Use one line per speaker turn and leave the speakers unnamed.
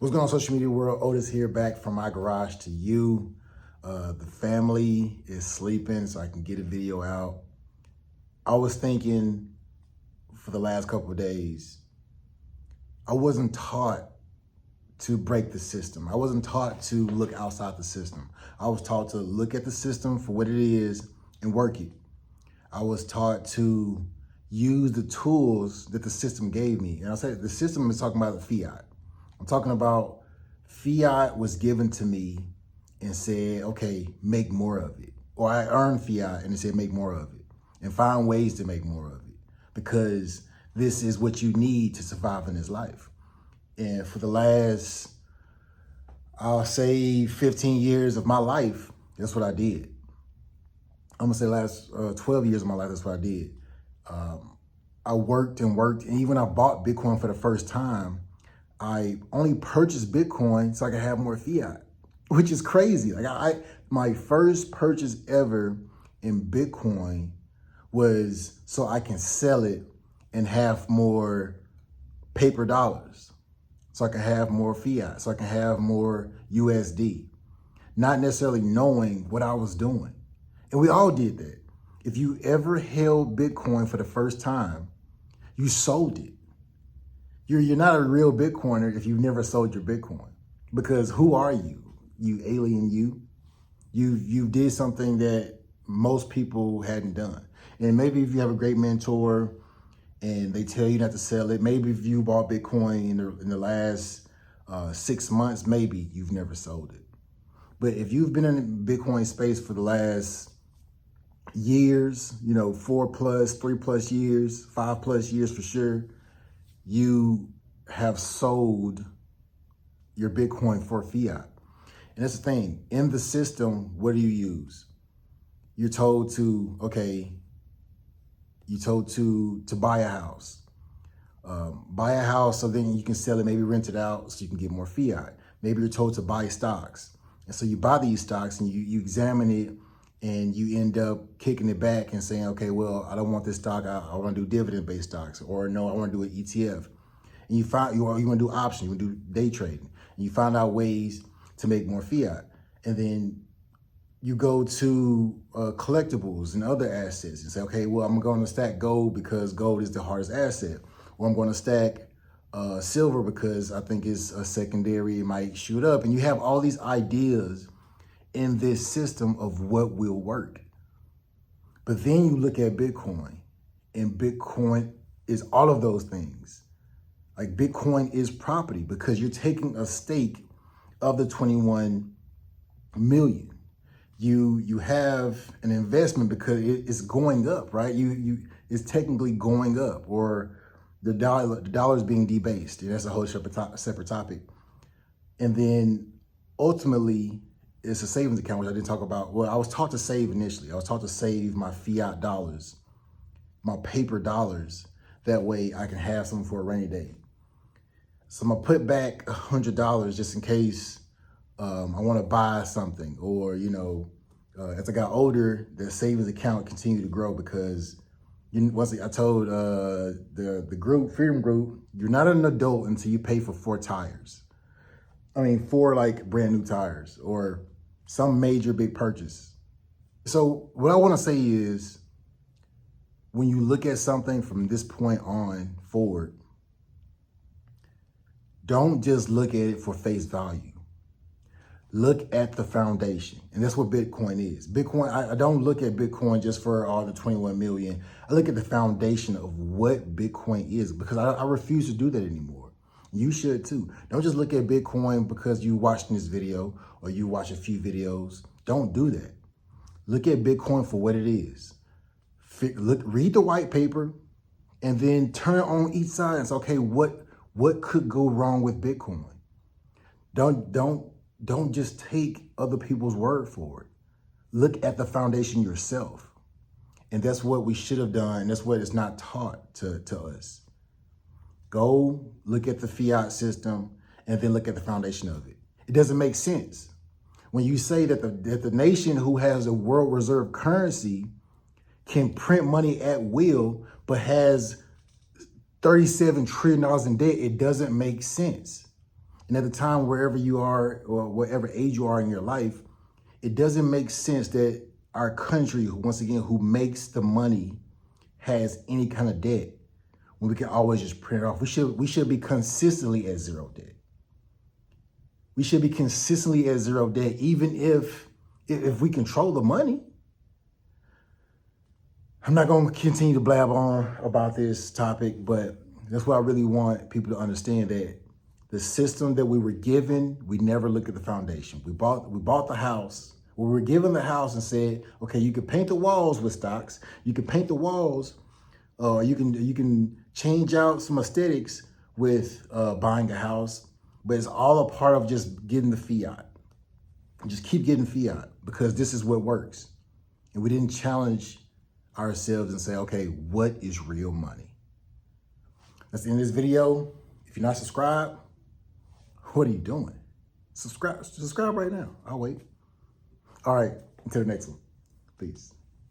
What's going on, social media world? Otis here, back from my garage to you. The family is sleeping, so I can get a video out. I was thinking for the last couple of days, I wasn't taught to break the system. I wasn't taught to look outside the system. I was taught to look at the system for what it is and work it. I was taught to use the tools that the system gave me. And I said the system is talking about the fiat. I'm talking about fiat was given to me and said, okay, make more of it. Or I earned fiat and it said, make more of it and find ways to make more of it, because this is what you need to survive in this life. And for the last, I'll say 15 years of my life, that's what I did. I'm gonna say last 12 years of my life, that's what I did. I worked and worked, and even I bought Bitcoin for the first time. I only purchased Bitcoin so I could have more fiat, which is crazy. Like my first purchase ever in Bitcoin was so I can sell it and have more paper dollars, so I can have more fiat, so I can have more USD, not necessarily knowing what I was doing. And we all did that. If you ever held Bitcoin for the first time, you sold it. You're not a real Bitcoiner if you've never sold your Bitcoin, because who are you? You alien you. You did something that most people hadn't done. And maybe if you have a great mentor and they tell you not to sell it, maybe if you bought Bitcoin in the last 6 months, maybe you've never sold it. But if you've been in the Bitcoin space for the last years, 4+, 3+ years, 5+ years for sure, you have sold your Bitcoin for fiat. And that's the thing. In the system, what do you use? You're told to, buy a house. Buy a house so then you can sell it, maybe rent it out so you can get more fiat. Maybe you're told to buy stocks. And so you buy these stocks and you examine it, and you end up kicking it back and saying, okay, well, I don't want this stock. I want to do dividend-based stocks, or no, I want to do an ETF. And you want to do options, you want to do day trading, and you find out ways to make more fiat. And then you go to collectibles and other assets and say, okay, well, I'm going to stack gold because gold is the hardest asset, or I'm going to stack silver because I think it's a secondary, it might shoot up. And you have all these ideas in this system of what will work. But then you look at Bitcoin, and Bitcoin is all of those things. Like, Bitcoin is property because you're taking a stake of the 21 million. You have an investment because it's going up, right? It's technically going up, or the dollar is being debased. That's a whole separate topic. And then ultimately, it's a savings account, which I didn't talk about. Well, I was taught to save initially. I was taught to save my fiat dollars, my paper dollars. That way I can have something for a rainy day. So I'm gonna put back $100 just in case I wanna buy something, or, as I got older, the savings account continued to grow because I told the group, Freedom Group, you're not an adult until you pay for 4 tires. 4 like brand new tires or some major big purchase. So what I want to say is, when you look at something from this point on forward, don't just look at it for face value. Look at the foundation. And that's what Bitcoin is. Bitcoin, I don't look at Bitcoin just for all the 21 million. I look at the foundation of what Bitcoin is, because I refuse to do that anymore. You should too. Don't just look at Bitcoin because you watched this video or you watch a few videos. Don't do that. Look at Bitcoin for what it is. Read the white paper, and then turn it on each side and say, okay, what could go wrong with Bitcoin? Don't just take other people's word for it. Look at the foundation yourself. And that's what we should have done. And that's what is not taught to us. Go look at the fiat system and then look at the foundation of it. It doesn't make sense. When you say that the nation who has a world reserve currency can print money at will, but has $37 trillion in debt, it doesn't make sense. And at the time, wherever you are or whatever age you are in your life, it doesn't make sense that our country, once again, who makes the money has any kind of debt when we can always just print it off. We should be consistently at zero debt. We should be consistently at zero debt, even if we control the money. I'm not going to continue to blab on about this topic, but that's what I really want people to understand, that the system that we were given, we never looked at the foundation. We bought the house. We were given the house and said, okay, you can paint the walls with stocks. You can paint the walls, you can change out some aesthetics with buying a house, but it's all a part of just getting the fiat. Just keep getting fiat because this is what works. And we didn't challenge ourselves and say, okay, what is real money? That's the end of this video. If you're not subscribed, what are you doing? Subscribe right now. I'll wait. All right, until the next one. Peace.